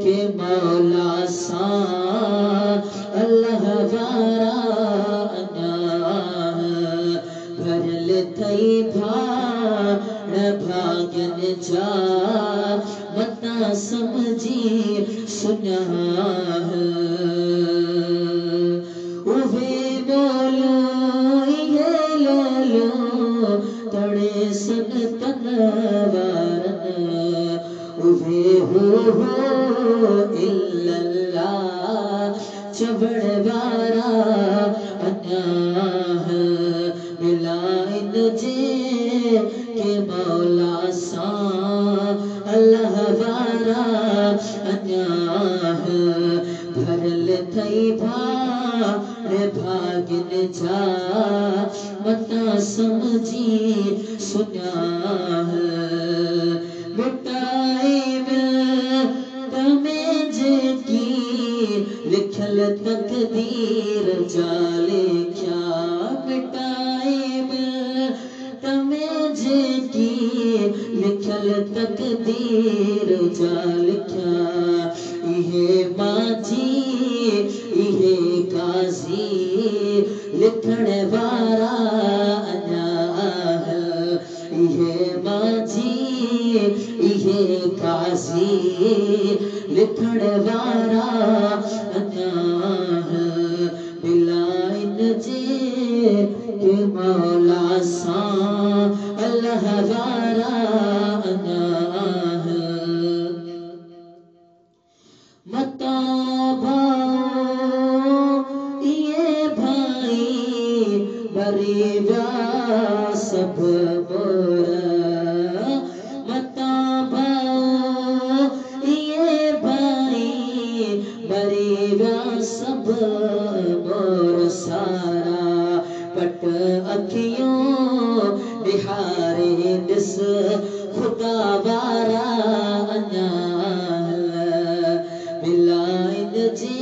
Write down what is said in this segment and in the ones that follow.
के मौला सा अल्लाह वारा भरल थई भाण भाग्यन जा मता समझी सुना उहे बोलो ये लालो तड़े सन तनवारन उहे हो इल्लल्लाह चबड़ वारा अनाह मिलाइन जे के मौला सा अल्लाह वारा अनाह भरल थई भागिन जा मता समझी सुना मिटाई तमें जेकी लिखल तकदीर जा लिख्या मिटाई तमें जेकी लिखल तकदीर जा लिख्या इहे माजी इहे काजी लिखण वारा अनाह इहे माजी इहे काजी लिखण वारा अनाह बिलाइन जे के मौला सा अल्लाह वारा अनाह मता ये भाई बरीवा सब मोरा मता ये भाई बरीवा सब मोर सारा पट अखियों बिहारे दिस खुदा वारा मिलाइन जे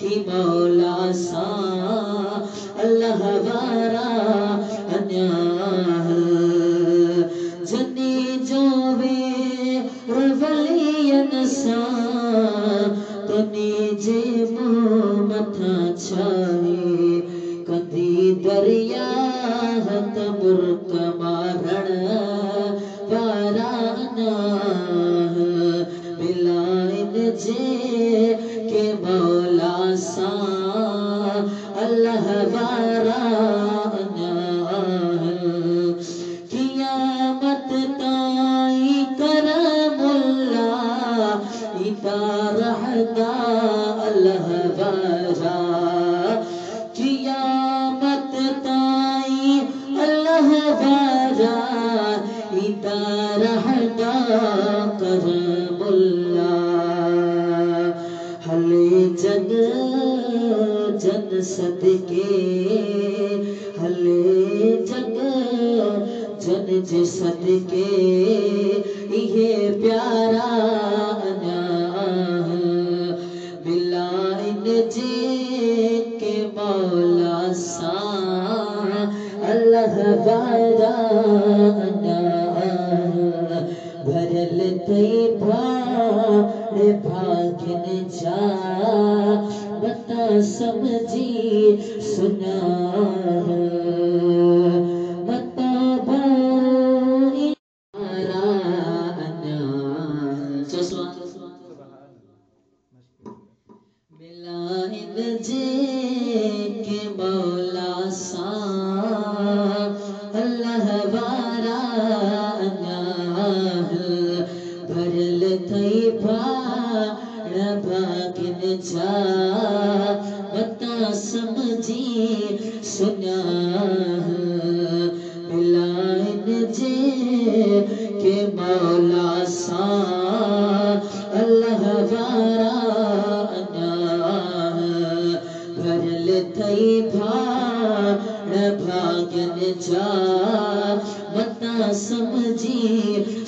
की मौला सा अल्लाह वारा अनाह जनी जो वे रवलियन सा तनी जे मथा छाए कदी दरिया हत मुर्क मारण वारा अनाह मिलाइन जे के मौला सा अल्लाह वारा अनाह कियामत ताई करमुल्ला इता रहदा अल्लाह वारा कियामत ताई अल्लाह वारा इता रहदा करमुल्ला हले जग जन सदके हले जग जन जे सदके इहे प्यारा अनाह मिलाइन जे के मौला सा अल्लाह वारा अनाह भरल थई भागिन जा बता समझी सुना बता भाई मिलाइन जे के मौला सा अल्लाह वारा अनाह भरल थई भागिन जा बता समझी सुना मिलाइन जे के मौला सा अल्लाह वारा अनाह भरल थई भागिन जा बता समझी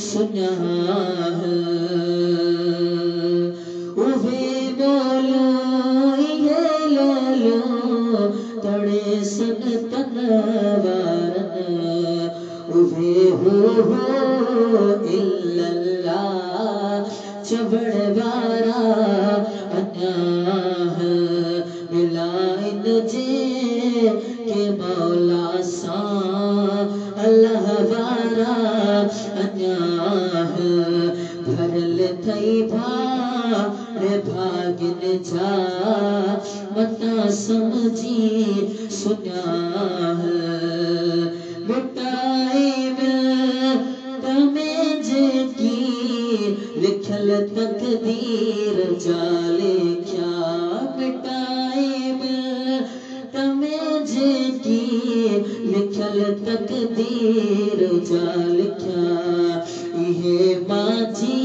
सुना उहे बोलो ये लालो तड़े सन तनवारन उहे हो इल्लल्लाह चवण वारा अन्याह मिलाइन जे के मौला सा अल्लाह वारा अन्याह भरल थई भाड़े भागिन जा मता समझी सुन्याह मिटाई तमें जेकी लिखल तकदीर जा लिख्या मिटाई तमें जेकी लिखल तकदीर जा लिख्या इहे माजी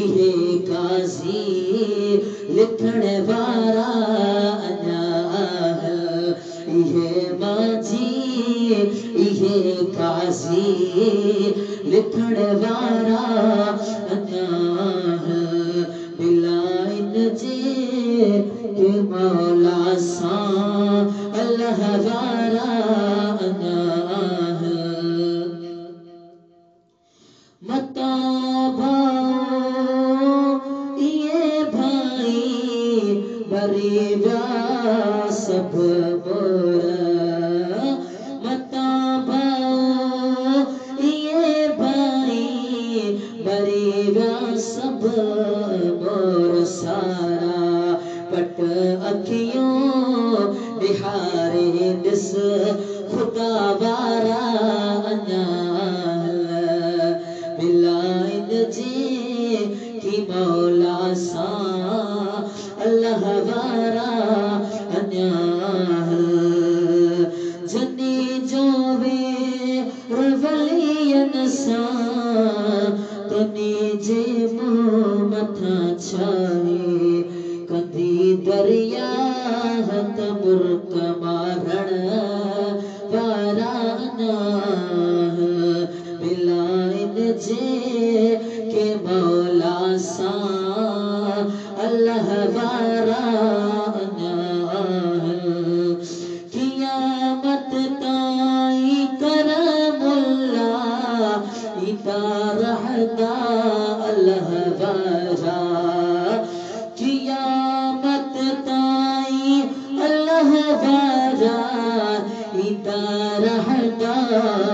इहे काजी लिखण वारा अन्याह इहे माजी इहे काजी लिखण वारा अन्याह मिलाइन जे के मौला सा अल्लाह वारा अन्याह मता भाओ ये भाई बरी व्या सब मोर मता भाओ ये भाई बरी व्या सब मोर सारा पट अखियों बिहारे दिस खुदा वारा अन्याह मिलाइन जी की मौला सा अल्लाह वारा अन्याह जनी जोवे रवलियन सा तनी जे मुँह मथा छाए कदी दरिया हत मुर्क मारण वारा अन्याह मिलाइन जे के मौला सा अल्लाह वारा अन्याह कियामत ताई करमुल्ला इता रहदा अल्लाह वारा कियामत ताई अल्लाह वारा इता रहदा